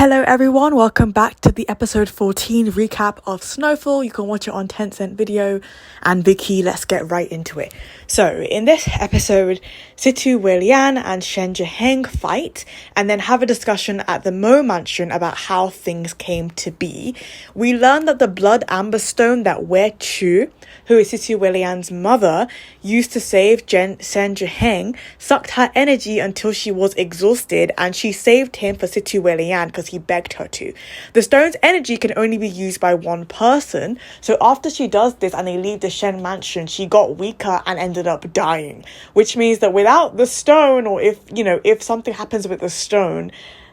Hello everyone, welcome back to the episode 14 recap of Snowfall. You can watch it on Tencent Video. And Vicky, let's get right into it. So in this episode, Situ Weilian and Shen Zhiheng fight and then have a discussion at the Mo Mansion about how things came to be. We learn that the blood amber stone that Wei Chu, who is Situ Weilian's mother, used to save Shen Zhiheng, sucked her energy until she was exhausted, and she saved him for Situ Weilian because he begged her to. The stone's energy can only be used by one person, so after she does this and they leave the Shen mansion, she got weaker and ended up dying, which means that without the stone, or if something happens with the stone,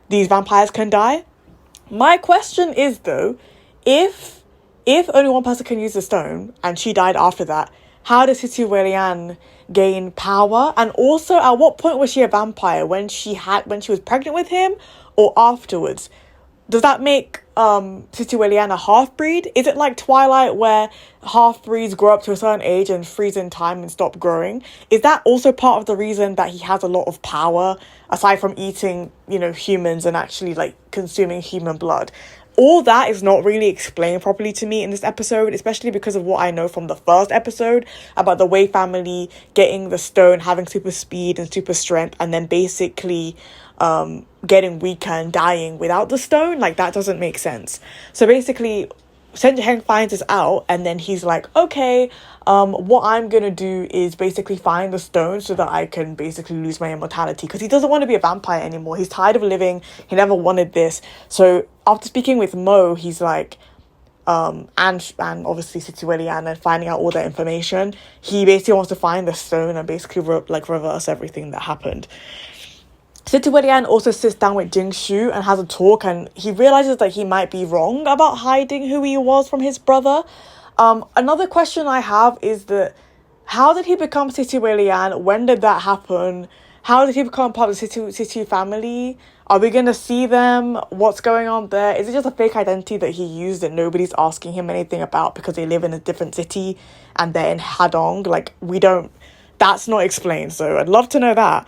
these vampires can die. My question is though, if only one person can use the stone and she died after that, how does Situ Weilian gain power? And also, at what point was she a vampire? When she was pregnant with him or afterwards? Does that make Situ Weilian a half-breed? Is it like Twilight where half-breeds grow up to a certain age and freeze in time and stop growing? Is that also part of the reason that he has a lot of power, aside from eating, humans and actually like consuming human blood? All that is not really explained properly to me in this episode, especially because of what I know from the first episode about the Wei family getting the stone, having super speed and super strength, and then basically getting weaker and dying without the stone. Like, that doesn't make sense. So basically, Shen Zhiheng finds this out, and then he's like, okay, what I'm gonna do is basically find the stone so that I can basically lose my immortality, because he doesn't want to be a vampire anymore. He's tired of living. He never wanted this. So after speaking with Mo, he's like, and obviously Situ Weilian, and finding out all that information, he basically wants to find the stone and basically reverse everything that happened. Situ Weilian also sits down with Jing Shu and has a talk, and he realizes that he might be wrong about hiding who he was from his brother. Another question I have is that, how did he become Situ Weilian? When did that happen? How did he become part of the Situ family? Are we going to see them? What's going on there? Is it just a fake identity that he used that nobody's asking him anything about because they live in a different city and they're in Hadong? That's not explained, so I'd love to know that.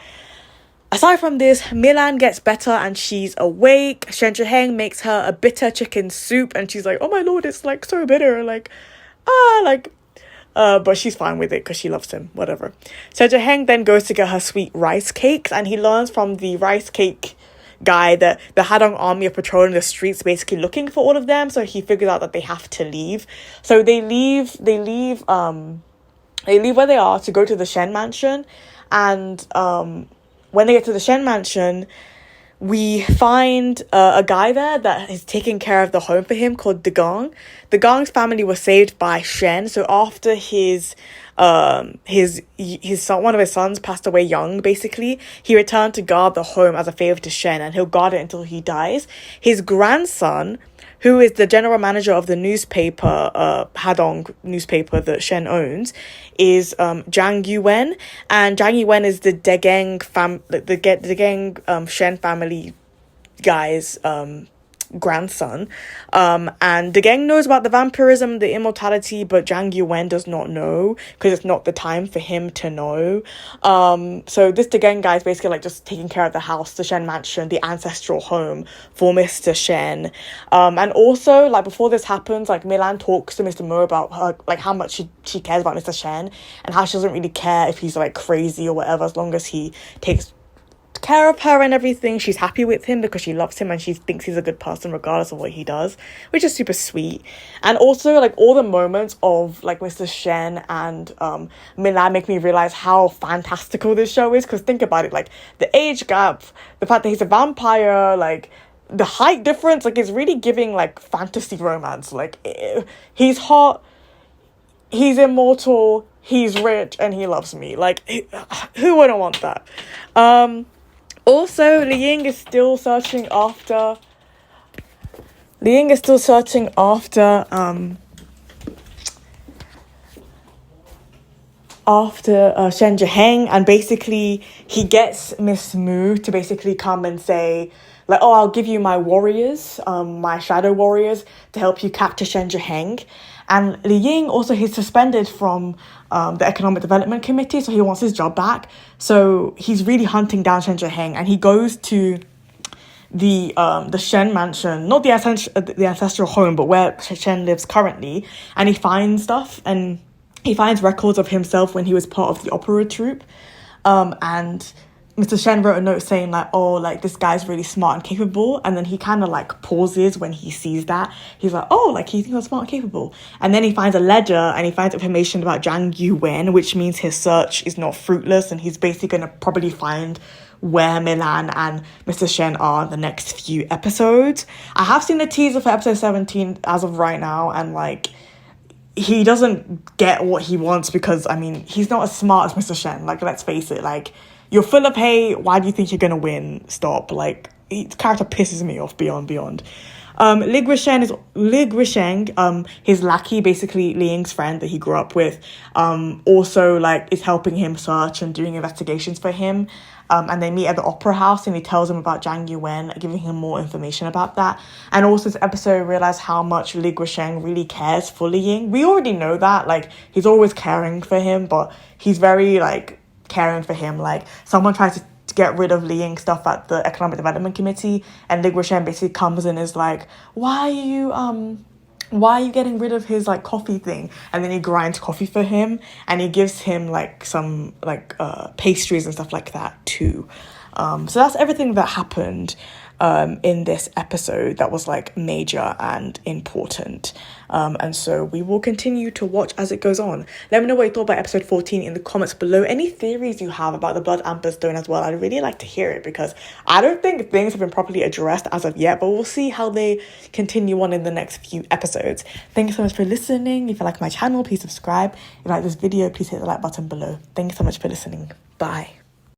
Aside from this, Milan gets better and she's awake. Shen Zhiheng makes her a bitter chicken soup and she's like, oh my lord, it's like so bitter. But she's fine with it because she loves him, whatever. So Zhiheng then goes to get her sweet rice cakes, and he learns from the rice cake guy that the Hadong army are patrolling the streets basically looking for all of them, so he figures out that they have to leave. So they leave where they are to go to the Shen mansion, and when they get to the Shen mansion, we find a guy there that is taking care of the home for him called Degong. Degong's family was saved by Shen, so after his son, one of his sons passed away young, basically, he returned to guard the home as a favor to Shen, and he'll guard it until he dies. His grandson, who is the general manager of the newspaper, Hadong newspaper that Shen owns, is Zhang Yuwen, and Zhang Yuwen is the Degeng Shen family guy's grandson, and Degeng knows about the vampirism, the immortality, but Zhang Yuwen does not know because it's not the time for him to know. So this Degeng guy is basically like just taking care of the house, the Shen mansion, the ancestral home for Mr. Shen. And also, like, before this happens, like, Milan talks to Mr. Mo about her, like, how much she cares about Mr. Shen and how she doesn't really care if he's like crazy or whatever, as long as he takes care of her and everything. She's happy with him because she loves him and she thinks he's a good person regardless of what he does, which is super sweet. And also, like, all the moments of like Mr. Shen and Milan make me realize how fantastical this show is, because think about it, like, the age gap, the fact that he's a vampire, like the height difference, like, it's really giving like fantasy romance. Like, he's hot, he's immortal, he's rich, and he loves me. Like, who wouldn't want that? Also, Li Ying is still searching after Shen Zhiheng, and basically he gets Miss Mu to basically come and say, like, oh, I'll give you my warriors, my shadow warriors, to help you capture Shen Zhiheng. And Li Ying also, he's suspended from the Economic Development Committee, so he wants his job back. So he's really hunting down Shen Zhiheng, and he goes to the Shen mansion, not the ancestral home, but where Shen lives currently, and he finds stuff, and he finds records of himself when he was part of the opera troupe, and Mr. Shen wrote a note saying like, oh, like this guy's really smart and capable, and then he kind of like pauses when he sees that. He's like, oh, like he's smart and capable, and then he finds a ledger and he finds information about Zhang Yuwen, which means his search is not fruitless, and he's basically gonna probably find where Milan and Mr. Shen are the next few episodes. I have seen the teaser for episode 17 as of right now, and like he doesn't get what he wants because, I mean, he's not as smart as Mr. Shen. Like, let's face it, like, you're full of hate, why do you think you're gonna win? Stop. Like, his character pisses me off beyond. Li Guisheng, his lackey, basically Li Ying's friend that he grew up with, also like is helping him search and doing investigations for him. And they meet at the opera house, and he tells him about Zhang Yuwen, giving him more information about that. And also this episode, we realize how much Li Guisheng really cares for Li Ying. We already know that, like, he's always caring for him, but he's very like caring for him. Like, someone tries to get rid of Li Ying stuff at the Economic Development Committee, and Li Guisheng basically comes in and is like, why are you getting rid of his like coffee thing? And then he grinds coffee for him, and he gives him like some like pastries and stuff like that too. So that's everything that happened in this episode that was like major and important. And so we will continue to watch as it goes on. Let me know what you thought about episode 14 in the comments below. Any theories you have about the Blood Amber Stone as well, I'd really like to hear it, because I don't think things have been properly addressed as of yet, but we'll see how they continue on in the next few episodes. Thank you so much for listening. If you like my channel, please subscribe. If you like this video, please hit the like button below. Thank you so much for listening. Bye.